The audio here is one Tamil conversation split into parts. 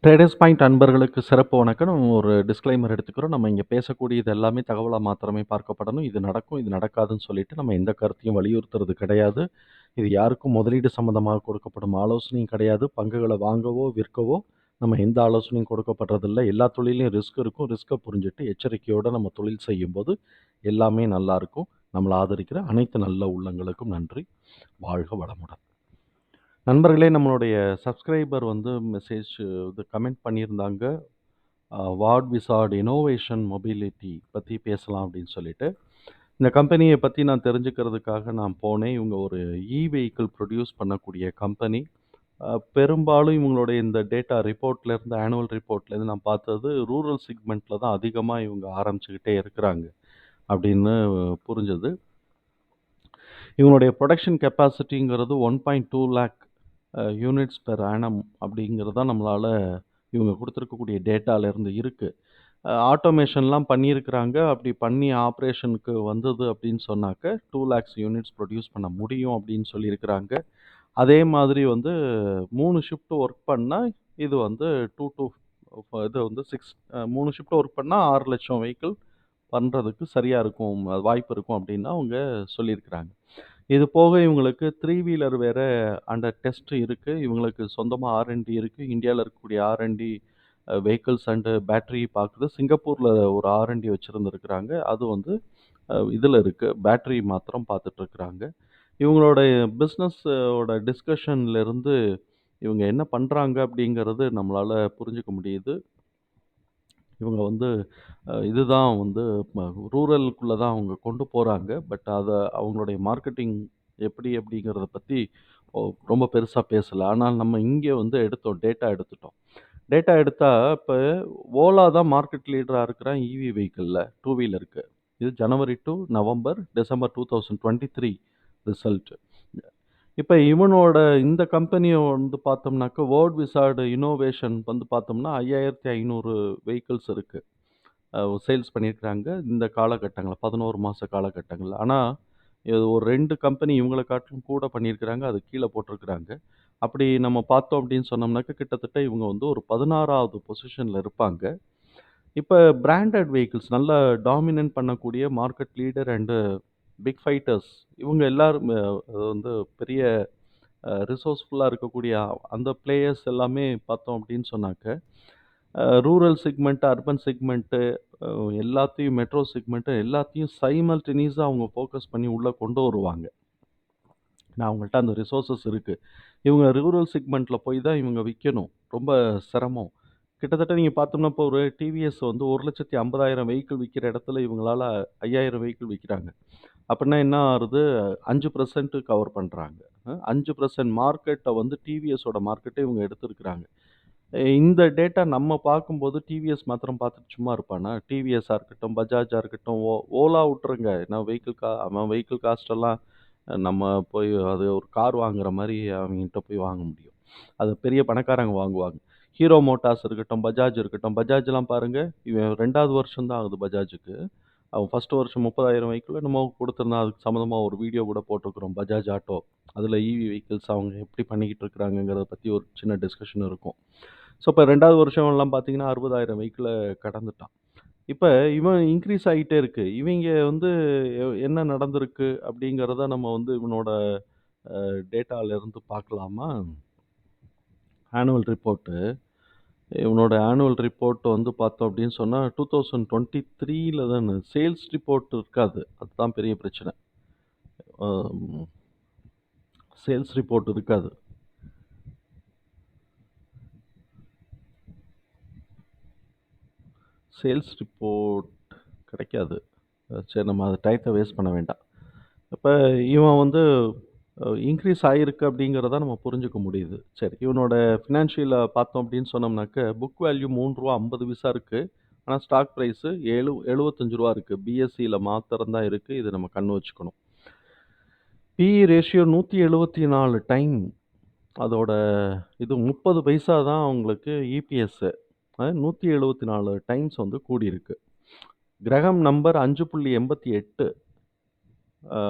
ட்ரேடர்ஸ் பாயிண்ட் அன்பர்களுக்கு சிறப்பு வணக்கம். நம்ம ஒரு டிஸ்க்ளைமர் எடுத்துக்கிறோம். நம்ம இங்க கூடியது எல்லாமே தகவலா மாத்திரமே பார்க்கப்படணும். இது நடக்கும், இது நடக்காதுன்னு சொல்லிட்டு நம்ம எந்த கருத்தையும் வலியுறுத்துறது கிடையாது. இது யாருக்கும் முதலீடு சம்மந்தமாக கொடுக்கப்படும் ஆலோசனையும் கிடையாது. பங்குகள வாங்கவோ, விற்கவோ நம்ம எந்த ஆலோசனையும் கொடுக்கப்படுறதில்ல. எல்லா தொழில்லயும் ரிஸ்க் இருக்கும். ரிஸ்க்க புரிஞ்சுட்டு எச்சரிக்கையோட நம்ம தொழில் செய்யும்போது எல்லாமே நல்லாருக்கும். நம்மள ஆதரிக்கிற அனைத்து நல்ல உள்ளங்களுக்கும் நன்றி. வாழ்க வளமுடன். நண்பர்களே, நம்மளுடைய சப்ஸ்கிரைபர் வந்து மெசேஜ் இது கமெண்ட் பண்ணியிருந்தாங்க. வார்ட் விசார்ட் இன்னோவேஷன் மொபிலிட்டி பத்தி பேசலாம் அப்படின்னு சொல்லிட்டு. இந்த கம்பெனிய பத்தி நான் தெரிஞ்சுக்கிறதுக்காக நான் போனேன். இவங்க ஒரு வெஹிக்கிள் ப்ரொடியூஸ் பண்ணக்கூடிய கம்பெனி. பெரும்பாலும் இவங்களுடைய இந்த டேட்டா ரிப்போர்ட்லேருந்து ஆனுவல் ரிப்போர்ட்லேருந்து நான் பார்த்தது ரூரல் செக்மெண்ட்ல தான் அதிகமா இவங்க ஆரம்பிச்சுக்கிட்டே இருக்கிறாங்க அப்படின்னு புரிஞ்சது. இவங்களுடைய புரொடக்ஷன் கெப்பாசிட்டிங்கிறது 1.2 லேக் யூனிட்ஸ் பெர் ஆனம் அப்படிங்கிறது தான் நம்மளால இவங்க குடுத்துருக்கக்கூடிய டேட்டாலேருந்து இருக்கு. ஆட்டோமேஷன்லாம் பண்ணியிருக்கிறாங்க. அப்படி பண்ணி ஆப்பரேஷனுக்கு வந்தது அப்படின்னு சொன்னாக்க 2 லேக்ஸ் யூனிட்ஸ் ப்ரொடியூஸ் பண்ண முடியும் அப்படின்னு சொல்லியிருக்கிறாங்க. அதே மாதிரி வந்து 3 ஷிஃப்ட் ஒர்க் பண்ணா இது வந்து 2 டூ இது வந்து 3 ஷிஃப்ட் ஒர்க் பண்ணா 6,00,000 வெஹிக்கிள் பண்றதுக்கு சரியா இருக்கும். வாய்ப்பு இருக்கும் அப்படின்னு அவங்க சொல்லியிருக்கிறாங்க. இது போக இவங்களுக்கு 3 வீலர் வேற அண்டர் டெஸ்ட் இருக்கு. இவங்களுக்கு சொந்தமா ஆர்&டி இருக்கு. இந்தியால இருக்கக்கூடிய ஆர்&டி வெஹிக்கிள்ஸ் அண்ட் பேட்டரி பார்க்குது. சிங்கப்பூர்ல ஒரு ஆர்&டி வச்சிருந்திருக்கிறாங்க. அது வந்து இதுல இருக்கு. பேட்டரி மாத்திரம் பார்த்துட்டுருக்குறாங்க. இவங்களுடைய பிசினஸ் ஓட டிஸ்கஷன்ல இருந்து இவங்க என்ன பண்றாங்க அப்படிங்கிறது நம்மளால புரிஞ்சுக்க முடியுது. இவங்க வந்து இதுதான் வந்து ரூரலுக்குள்ள தான் அவங்க கொண்டு போறாங்க. பட் அவங்களுடைய மார்க்கெட்டிங் எப்படி அப்படிங்கிறத பத்தி ஒ ரொம்ப பெருசா பேசல. ஆனால் நம்ம இங்க வந்து எடுத்தோம். டேட்டா எடுத்துட்டோம். டேட்டா எடுத்தா இப்ப ஓலா தான் மார்க்கெட் லீடரா இருக்கிறான் வெஹிக்கிள்ல 2 வீலருக்கு. இது ஜனவரி டூ நவம்பர், டிசம்பர் 2023 ரிசல்ட். இப்ப இவனோட இந்த கம்பெனிய வந்து பார்த்தோம்னாக்க, வேர்ட் விசார்ட் இன்னோவேஷன் வந்து பார்த்தோம்னா 5,500 வெஹிக்கிள்ஸ் இருக்கு. சேல்ஸ் பண்ணியிருக்கிறாங்க இந்த காலகட்டங்கள்ல 11 மாச காலகட்டங்கள்ல. ஆனா, இது ஒரு 2 கம்பெனி இவங்கள காட்டிலும் கூட பண்ணியிருக்கிறாங்க. அது கீழ போட்டிருக்கிறாங்க. அப்படி நம்ம பார்த்தோம் அப்படின்னு சொன்னோம்னாக்க, கிட்டத்தட்ட இவங்க வந்து ஒரு 16வது பொசிஷன்ல இருப்பாங்க. இப்ப பிராண்டட் வெஹிக்கிள்ஸ் நல்லா டாமினன்ட் பண்ணக்கூடிய market leader and big fighters இவங்க எல்லாரும் வந்து பெரிய ரிசோர்ஸ்ஃபுல்லா இருக்கக்கூடிய அந்த பிளேயர்ஸ் எல்லாமே பார்த்தோம் அப்படின்னு சொன்னாக்க, ரூரல் செக்மெண்ட், அர்பன் செக்மெண்ட் எல்லாத்தையும் மெட்ரோ செக்மெண்ட் எல்லாத்தையும் சைமல்டேனியஸா அவங்க ஃபோக்கஸ் பண்ணி உள்ள கொண்டு வருவாங்க. ஏன்னா அவங்கள்ட்ட அந்த ரிசோர்ஸஸ் இருக்கு. இவங்க ரூரல் செக்மெண்ட்ல போய் தான் இவங்க விக்கணும். ரொம்ப சிரமம். கிட்டத்தட்ட நீங்க பார்த்தோம்னா, இப்போ ஒரு டிவிஎஸ் வந்து 1,50,000 வெஹிக்கிள் விக்கிற இடத்துல இவங்களால 5,000 வெஹிக்கிள் விக்கிறாங்க. அப்படின்னா என்ன ஆகுது? 5% கவர் பண்றாங்க. 5% மார்க்கெட்ட வந்து டிவிஎஸோட மார்க்கெட்ட இவங்க எடுத்திருக்கிறாங்க. இந்த டேட்டா நம்ம பார்க்கும்போது டிவிஎஸ் மாத்திரம் பார்த்துட்டு சும்மா இருப்பானா? டிவிஎஸ்ஸா இருக்கட்டும், பஜாஜா இருக்கட்டும், ஓலா விட்டுருங்க. ஏன்னா அவன் வெஹிக்கிள் காஸ்ட் எல்லாம் நம்ம போய் அது ஒரு கார் வாங்குற மாரி அவங்ககிட்ட போய் வாங்க முடியும். அது பெரிய பணக்காரங்க வாங்குவாங்க. ஹீரோ மோட்டார்ஸ் இருக்கட்டும், பஜாஜ் இருக்கட்டும். பஜாஜ்லாம் பாருங்க, இவன் 2வது வருஷம் தான் ஆகுது பஜாஜுக்கு. அவன் ஃபர்ஸ்ட் வருஷம் 30,000 வெஹிக்கிளோ என்னமோ குடுத்திருந்தான். அதுக்கு சம்மந்தமா ஒரு வீடியோ கூட போட்டிருக்கிறோம். பஜாஜ் ஆட்டோ. அதில வெஹிக்கிள்ஸ் அவங்க எப்படி பண்ணிக்கிட்டு இருக்கிறாங்கங்கிறத பத்தி ஒரு சின்ன டிஸ்கஷன் இருக்கும். ஸோ, இப்ப 2வது வருஷம்லாம் பார்த்தீங்கன்னா, 60,000 வெஹிக்கிள கடந்துட்டான். இப்ப இவன் இன்கிரீஸ் ஆயிட்டே இருக்கு. இவைங்க வந்து என்ன நடந்திருக்கு அப்படிங்கிறத நம்ம வந்து இவனோட டேட்டால இருந்து பார்க்கலாமா? Annual report. இவனோட ஆனுவல் ரிப்போர்ட் வந்து பார்த்தோம் அப்படின்னு சொன்னா, 2023ல தான சேல்ஸ் ரிப்போர்ட் இருக்காது. அதுதான் பெரிய பிரச்சனை. அம் சேல்ஸ் ரிப்போர்ட் இருக்காது. சேல்ஸ் ரிப்போர்ட் கிடைக்காது. சரி, நம்ம அது டயத்த வேஸ்ட் பண்ண வேண்டாம். இப்ப இவன் வந்து இன்கிரீஸ் ஆயிருக்கு அப்படிங்கிறத நம்ம புரிஞ்சுக்க முடியுது. சரி, இவனோட ஃபினான்ஷியல பார்த்தோம் அப்படின்னு சொன்னோம்னாக்க, புக் வேல்யூ ரூ. 3.50 இருக்கு. ஆனா ஸ்டாக் பிரைஸ் ரூ. 75 இருக்கு. பிஎஸ்சில மாத்திரம் தான் இருக்கு. இத நம்ம கண்ணு வச்சுக்கணும். BE ratio 174 time. அதோட இது 30 பைசா தான் உங்களுக்கு இபிஎஸ். 174 டைம்ஸ் வந்து கூடியிருக்கு. Graham number 5.88. அ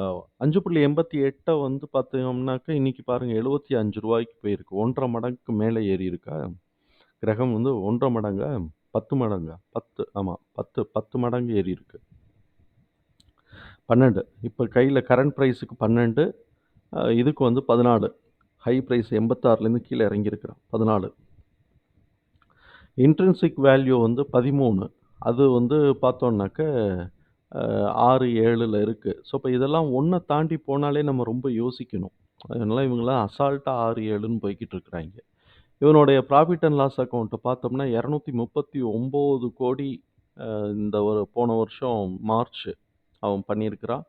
5.88 வந்து பார்த்தோம்னாக்க, இன்னைக்கு பாருங்க ரூ. 75க்கு போயிருக்கு. 1 1/2 மடங்குக்கு மேல ஏறியிருக்கா? கிரகம் வந்து 1 1/2 மடங்கா? 10 மடங்கா? 10 ஆமா. 10 மடங்கு ஏறியிருக்கு. 12 இப்ப கையில கரண்ட் பிரைஸுக்கு 12 இதுக்கு வந்து 14 ஹை பிரைஸ் 86லேருந்து கீழ இறங்கியிருக்கிறான். 14 இன்ட்ரின்சிக் வேல்யூ வந்து 13 அது வந்து பார்த்தோம்னாக்க 6, 7ல இருக்கு. ஸோ, இப்ப இதெல்லாம் 1 தாண்டி போனாலே நம்ம ரொம்ப யோசிக்கணும். அதனால இவங்கலாம் அசால்ட்டா 6, 7ன்னு போய்க்கிட்டு இருக்கிறாய்ங்க. இவனுடைய ப்ராஃபிட் அண்ட் லாஸ் அக்கவுண்ட்ட பார்த்தோம்னா 239,00,00,000 இந்த ஒரு போன வருஷம் மார்ச் அவன் பண்ணியிருக்கிறான்.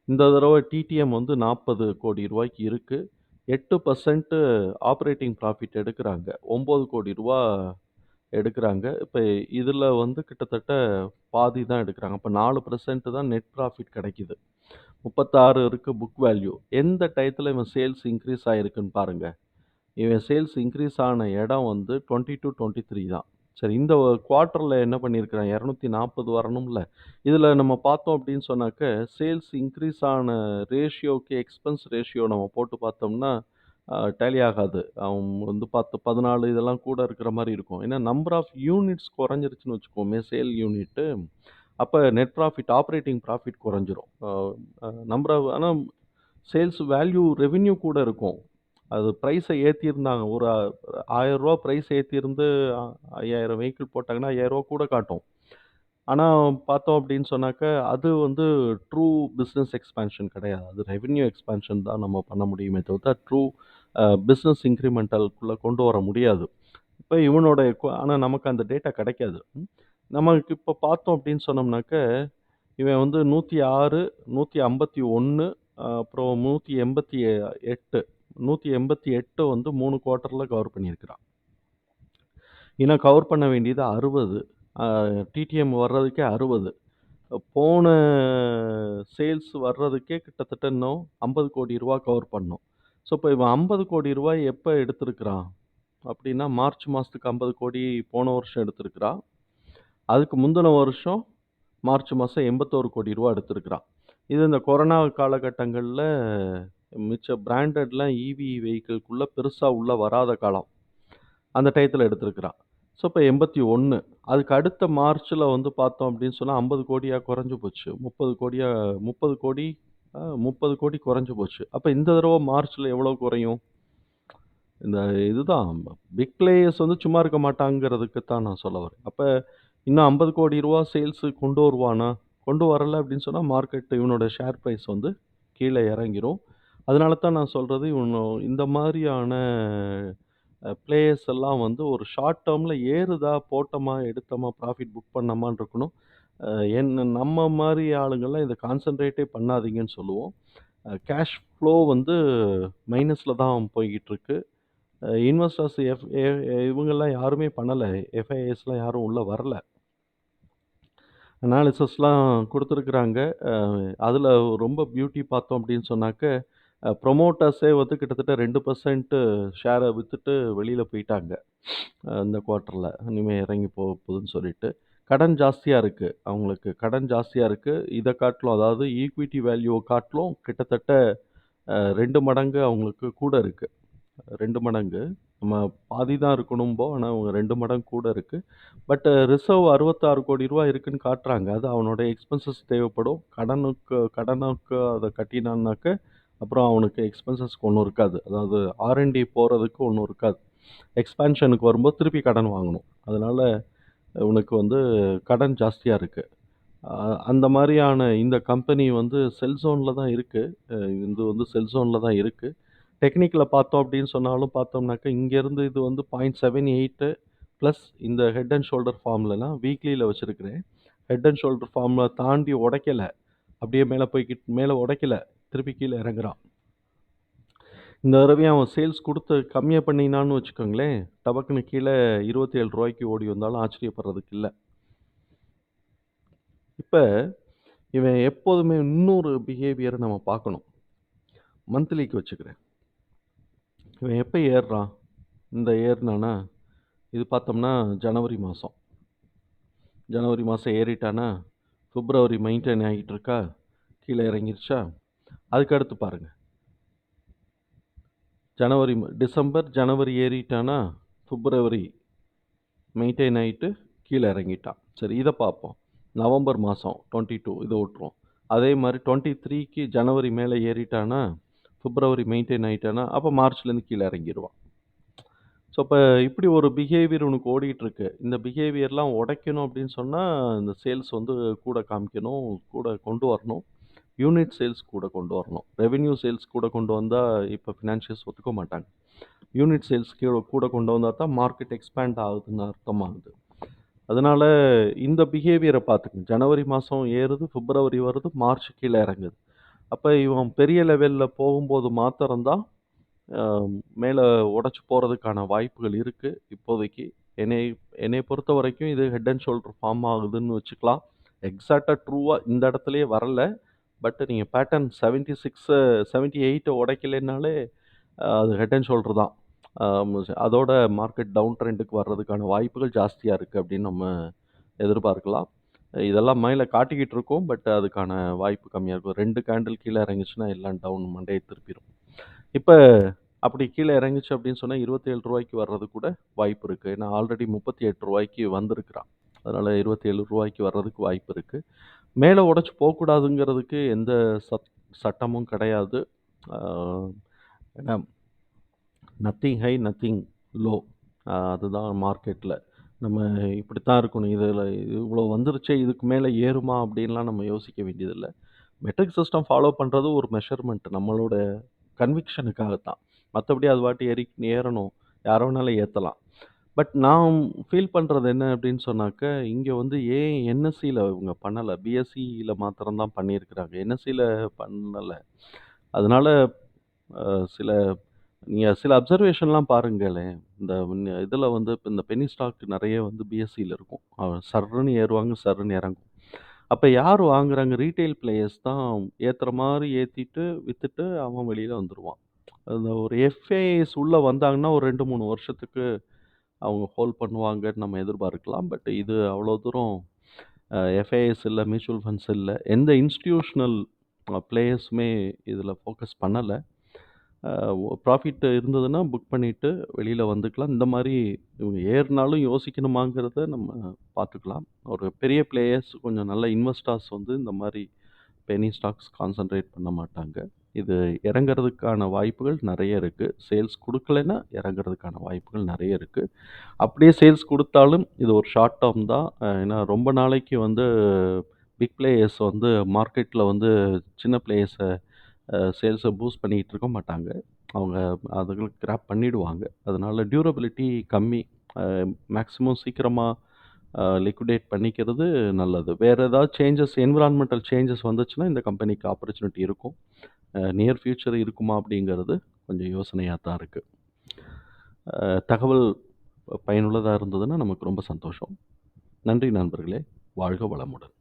இந்த தடவ டிடிஎம் வந்து ரூ. 40,00,00,000 இருக்கு. 8% ஆப்பரேட்டிங் ப்ராஃபிட் எடுக்குறாங்க. ரூ. 9,00,00,000 எடுக்குறாங்க. இப்ப இதுல வந்து கிட்டத்தட்ட பாதி தான் எடுக்குறாங்க. அப்ப 4% தான் நெட் ப்ராஃபிட் கிடைக்குது. 36 இருக்கு புக் வேல்யூ. எந்த டயத்துல இவன் சேல்ஸ் இன்கிரீஸ் ஆயிருக்குன்னு பாருங்க. இவன் சேல்ஸ் இன்கிரீஸ் ஆன இடம் வந்து 22, 23 தான். சரி இந்த குவார்ட்டர்ல என்ன பண்ணியிருக்கிறான்? 240 வரணும்ல. இதுல நம்ம பார்த்தோம் அப்படின்னு சொன்னாக்க, சேல்ஸ் இன்கிரீஸ் ஆன ரேஷியோக்கு எக்ஸ்பென்ஸ் ரேஷியோ நம்ம போட்டு பார்த்தோம்னா, டேலி ஆகாது. அவன் வந்து 10, 14 இதெல்லாம் கூட இருக்கிற மாரி இருக்கும். ஏன்னா நம்பர் ஆஃப் யூனிட்ஸ் குறைஞ்சிருச்சுன்னு வச்சுக்கோமே, சேல் யூனிட்டு. அப்ப நெட் ப்ராஃபிட், ஆப்பரேட்டிங் ப்ராஃபிட் குறைஞ்சிரும். அ அ நம்பர் ஆஃப் ஆனா சேல்ஸ் வேல்யூ ரெவென்யூ கூட இருக்கும். அது பிரைஸ ஏத்தியிருந்தாங்க. ஒரு ரூ. 1000 பிரைஸ் ஏத்தியிருந்து 5000 வெஹிக்கிள் போட்டாங்கன்னா, ரூ. 5000 கூட காட்டும். ஆனா பார்த்தோம் அப்படின்னு சொன்னாக்க, அது வந்து ட்ரூ பிசினஸ் எக்ஸ்பான்ஷன் கிடையாது. அது ரெவென்யூ எக்ஸ்பான்ஷன் தான் நம்ம பண்ண முடியுமே தவிர்த்து, ட்ரூ பிசினஸ் இன்கிரிமெண்டல்குள்ள கொண்டு வர முடியாது. இப்ப இவனோட ஆனா நமக்கு அந்த டேட்டா கிடைக்காது. நமக்கு இப்ப பார்த்தோம் அப்படின்னு சொன்னோம்னாக்க, இவன் வந்து 106, 151 அப்புறம் 188 188 வந்து 3 குவார்ட்டர்ல கவர் பண்ணியிருக்கிறான். இன்னும் கவர் பண்ண வேண்டியது 60. அ டிடிஎம் வர்றதுக்கே 60. போன சேல்ஸ் வர்றதுக்கே கிட்டத்தட்ட இன்னும் ரூ. 50,00,00,000 கவர் பண்ணணும். ஸோ, இப்ப இவன் ரூ. 50,00,00,000 எப்ப எடுத்திருக்கிறான்? அப்டின்னா, மார்ச் மாசத்துக்கு 50,00,00,000 போன வருஷம் எடுத்திருக்கிறான். அதுக்கு முந்தின வருஷம் மார்ச் மாசம் ரூ. 81,00,00,000 எடுத்திருக்கிறான். இது இந்த கொரோனா காலகட்டங்கள்ல மிச்ச பிராண்டட்லாம் ஈவி வெஹிக்கிள்குள்ள பெருசா உள்ள வராத காலம். அந்த டயத்துல எடுத்திருக்கிறான். ஸோ, இப்ப 81 அதுக்கு அடுத்த மார்ச்ல வந்து பார்த்தோம் அப்படின்னு சொன்னா 50,00,00,000 குறைஞ்சு போச்சு. 30,00,00,000 30,00,00,000 குறைஞ்சு போச்சு. அப்ப இந்த தடவ மார்ச்ல எவ்வளவு குறையும்? இந்த இதுதான் பிக் பிளேயர்ஸ் வந்து சும்மா இருக்க மாட்டாங்கிறதுக்கு தான் நான் சொல்ல வரேன். அப்ப இன்னும் ரூ. 50,00,00,000 சேல்ஸ் கொண்டு வருவானா? கொண்டு வரல அப்படின்னு சொன்னா மார்க்கெட் இவனோட ஷேர் பிரைஸ் வந்து கீழ இறங்கிரும். அதனால தான் நான் சொல்றது இந்த மாதிரியான பிளேயர்ஸ் எல்லாம் வந்து ஒரு ஷார்ட் டெர்ம்ல ஏறுதா, போட்டோமா, எடுத்தோமா, ப்ராஃபிட் புக் பண்ணோமான்னு இருக்கணும். அ நம்ம மாரி ஆளுங்கலாம் இத கான்சன்ட்ரேட்டே பண்ணாதீங்கன்னு சொல்லுவோம். கேஷ் ஃப்ளோ வந்து மைனஸ்ல தான் போய்க்கிட்டு இருக்கு. இன்வெஸ்டர்ஸ் எஃப் எ இவங்கலாம் யாருமே பண்ணல. எஃப்ஐஎஸ்லாம் யாரும் உள்ள வரல. அனாலிசிஸ்லாம் குடுத்துருக்குறாங்க. அ அதில ரொம்ப பியூட்டி பார்த்தோம் அப்படின்னு சொன்னாக்க, புரமோட்டர்ஸே வந்து கிட்டத்தட்ட 2% ஷேர வித்துட்டு வெளியில போயிட்டாங்க. இந்த குவார்ட்டர்ல. இனிமே இறங்கி போகுதுன்னு சொல்லிட்டு. கடன் ஜாஸ்தியா இருக்கு. அவங்களுக்கு கடன் ஜாஸ்தியா இருக்கு. இத காட்டிலும் அதாவது ஈக்விட்டி வேல்யூவ காட்டிலும் கிட்டத்தட்ட 2 மடங்கு அவங்களுக்கு கூட இருக்கு. 2 மடங்கு. நம்ம பாதி தான் இருக்கணும்போம். ஆனா அவங்க 2 மடங்கு கூட இருக்கு. பட் ரிசர்வ் ரூ. 66,00,00,000 இருக்குன்னு காட்டுறாங்க. அது அவனுடைய எக்ஸ்பென்சஸ் தேவைப்படும். கடனுக்கு அத கட்டினான்னாக்க, அப்புறம் அவனுக்கு எக்ஸ்பென்சஸ்க்கு ஒண்ணும் இருக்காது. அதாவது ஆர்&டி போறதுக்கு ஒண்ணும் இருக்காது. எக்ஸ்பான்ஷனுக்கு வரும்போது திருப்பி கடன் வாங்கணும். அதனால இவனுக்கு வந்து கடன் ஜாஸ்தியா இருக்கு. அ அந்த மாரியான இந்த கம்பெனி வந்து செல் ஜோன்ல தான் இருக்கு. இது வந்து செல் ஜோன்ல தான் இருக்கு. டெக்னிக்கல பார்த்தோம் அப்படின்னு சொன்னாலும் பார்த்தோம்னாக்க, இங்கேருந்து இது வந்து 0.78 பிளஸ் இந்த ஹெட் அண்ட் ஷோல்டர் ஃபார்ம்லலாம் வீக்லில வச்சிருக்கிறேன். ஹெட் அண்ட் ஷோல்டர் ஃபார்ம்ல தாண்டி உடைக்கல. அப்படியே மேல உடைக்கல. திருப்பி கீழ இறங்குறான். இந்த தடவையும் அவன் சேல்ஸ் குடுத்து கம்மியா பண்ணினான்னு வச்சுக்கோங்களேன், டபக்குனு கீழ ரூ. 27க்கு ஓடி வந்தாலும் ஆச்சரியப்படுறதுக்கு இல்ல. இப்ப இவன் எப்போதுமே இன்னொரு பிஹேவியர நம்ம பார்க்கணும். மந்த்லிக்கு வச்சுக்கிறேன். இவன் எப்ப ஏறுறான்? இந்த ஏறுனானா, இது பார்த்தோம்னா ஜனவரி மாசம். ஜனவரி மாசம் ஏறிட்டானா, பிப்ரவரி மெயின்டெயின் ஆகிட்டு இருக்கா? கீழ இறங்கிருச்சா? அதுக்கு அடுத்து பாருங்க. டிசம்பர், ஜனவரி ஏறிட்டானா, பிப்ரவரி மெயின்டெயின் ஆயிட்டு கீழ இறங்கிட்டான். சரி இத பார்ப்போம். நவம்பர் மாசம் 22 இத விட்டுருவோம். அதே மாரி 23க்கு ஜனவரி மேல ஏறிட்டானா, பிப்ரவரி மெயின்டெயின் ஆயிட்டானா, அப்ப மார்ச்லேருந்து கீழ இறங்கிருவான். ஸோ, அப்ப இப்படி ஒரு பிஹேவியர் உனக்கு ஓடிட்டுருக்கு. இந்த பிஹேவியர்லாம் உடைக்கணும் அப்படின்னு சொன்னா, இந்த சேல்ஸ் வந்து கூட காமிக்கணும், கூட கொண்டு வரணும். யூனிட் சேல்ஸ் கூட கொண்டு வரணும். ரெவென்யூ சேல்ஸ் கூட கொண்டு வந்தா, இப்ப ஃபினான்ஷியல்ஸ் ஒத்துக்க மாட்டாங்க. யூனிட் சேல்ஸ் கூட கொண்டு வந்தா தான் மார்க்கெட் எக்ஸ்பேண்ட் ஆகுதுன்னு அர்த்தமாகுது. அதனால இந்த பிஹேவியர பார்த்துக்கங்க. ஜனவரி மாசம் ஏறுது, பிப்ரவரி வருது, மார்ச் கீழ இறங்குது. அப்ப இவன் பெரிய லெவல்ல போகும்போது மாத்திரம் தான் அ மேல உடைச்சு போறதுக்கான வாய்ப்புகள் இருக்கு இப்போதைக்கு. என்னைய என்னைய பொறுத்தவரைக்கும் இது ஹெட் அண்ட் ஷோல்டர் ஃபார்ம் ஆகுதுன்னு வச்சுக்கலாம். எக்ஸாக்ட்டா ட்ரூவா இந்த இடத்திலேயே வரல. பட் நீங்க பேட்டர்ன் 76 78 உடைக்கலைன்னாலே அது ஹெட் அண்ட் ஷோல்டர் தான். அதோட மார்க்கெட் டவுன் ட்ரெண்டுக்கு வர்றதுக்கான வாய்ப்புகள் ஜாஸ்தியா இருக்கு அப்படின்னு நம்ம எதிர்பார்க்கலாம். இதெல்லாம் மேல காட்டிக்கிட்டு இருக்கும். பட் அதுக்கான வாய்ப்பு கம்மியா இருக்கும். 2 கேண்டில் கீழ இறங்குச்சுன்னா எல்லாம் டவுன் மண்டைய திருப்பிரும். இப்ப அப்படி கீழ இறங்குச்சு அப்படின்னு சொன்னா ரூ. 27க்கு வர்றது கூட வாய்ப்பு இருக்கு. ஏன்னா ஆல்ரெடி ரூ. 38க்கு வந்திருக்கிறான். அதனால ரூ. 27க்கு வர்றதுக்கு வாய்ப்பு இருக்கு. மேல உடைச்சு போக்கூடாதுங்கிறதுக்கு எந்த சட்டமும் கிடையாது. ஆ ஏன்னா நத்திங் ஹை, நத்திங் லோ. அதுதான் மார்க்கெட்ல. நம்ம இப்படித்தான் இருக்கணும். இதுல இவ்வளோ வந்துருச்சே, இதுக்கு மேல ஏறுமா அப்படின்லாம் நம்ம யோசிக்க வேண்டியதில்ல. மெட்ரிக் சிஸ்டம் ஃபாலோ பண்றது ஒரு மெஷர்மென்ட். நம்மளோட கன்விக்ஷனுக்காக தான். மத்தபடி அது பாட்டு ஏறணும். யார வேணாலும் ஏத்தலாம். பட் நான் ஃபீல் பண்றது என்ன அப்படின்னு சொன்னாக்க, இங்க வந்து ஏன் என்எஸ்சில இவங்க பண்ணல? பிஎஸ்சில மாத்திரம் தான் பண்ணியிருக்கிறாங்க. என்எஸ்சில பண்ணல. அதனால அ சில நீங்க சில அப்சர்வேஷன்லாம் பாருங்களேன். இந்த இதுல வந்து இப்ப இந்த பென்னி ஸ்டாக் நெறைய வந்து பிஎஸ்சில இருக்கும். சர்ருன்னு ஏறுவாங்க, சர்ருன்னு இறங்கும். அப்ப யார் வாங்குறாங்க? ரீட்டெயில் பிளேயர்ஸ் தான் ஏத்துற மாரி ஏத்திட்டு, வித்துட்டு அவன் வெளியில வந்துருவான். அந்த ஒரு எஃப்ஏஎஸ் உள்ள வந்தாங்கன்னா, ஒரு 2, 3 வருஷத்துக்கு அவங்க ஹோல்ட் பண்ணுவாங்கன்னு நம்ம எதிர்பார்க்கலாம். பட் இது அவ்வளோ தூரம் எஃப்ஏஎஸ் இல்ல, மியூச்சுவல் ஃபண்ட்ஸ் இல்ல. எந்த இன்ஸ்டிடியூஷனல் பிளேயர்ஸுமே இதில ஃபோக்கஸ் பண்ணல. அ ப்ராஃபிட் இருந்ததுன்னா புக் பண்ணிட்டு வெளியில வந்துக்கலாம். இந்த மாரி இவங்க ஏறுனாலும் யோசிக்கணுமாங்கிறத நம்ம பார்த்துக்கலாம். ஒரு பெரிய பிளேயர்ஸ் கொஞ்சம் நல்ல இன்வெஸ்டர்ஸ் வந்து இந்த மாரி பென்னி ஸ்டாக்ஸ் கான்சன்ட்ரேட் பண்ண மாட்டாங்க. இது இறங்குறதுக்கான வாய்ப்புகள் நெறைய இருக்கு. சேல்ஸ் குடுக்கலைன்னா இறங்குறதுக்கான வாய்ப்புகள் நெறைய இருக்கு. அப்படியே சேல்ஸ் குடுத்தாலும் இது ஒரு ஷார்ட் டெர்ம் தான். ஏன்னா ரொம்ப நாளைக்கு வந்து பிக் பிளேயர்ஸ் வந்து மார்க்கெட்ல வந்து சின்ன பிளேயர்ஸ சேல்ஸ பூஸ்ட் பண்ணிக்கிட்டு இருக்க மாட்டாங்க. அவங்க அதுகள கிராப் பண்ணிடுவாங்க. அதனால டியூரபிலிட்டி கம்மி. அ மேக்ஸிமம் சீக்கிரமா லிக்விடேட் பண்ணிக்கிறது நல்லது. வேற ஏதாவது என்விரான்மென்டல் சேஞ்சஸ் வந்துச்சுன்னா, இந்த கம்பெனிக்கு ஆப்பர்ச்சுனிட்டி இருக்கும். நியர் ஃபியூச்சர் இருக்குமா அப்படிங்கிறது கொஞ்சம் யோசனையா தான் இருக்கு. தகவல் பயனுள்ளதா இருந்ததுன்னா நமக்கு ரொம்ப சந்தோஷம். நன்றி நண்பர்களே! வாழ்க வளமுடன்.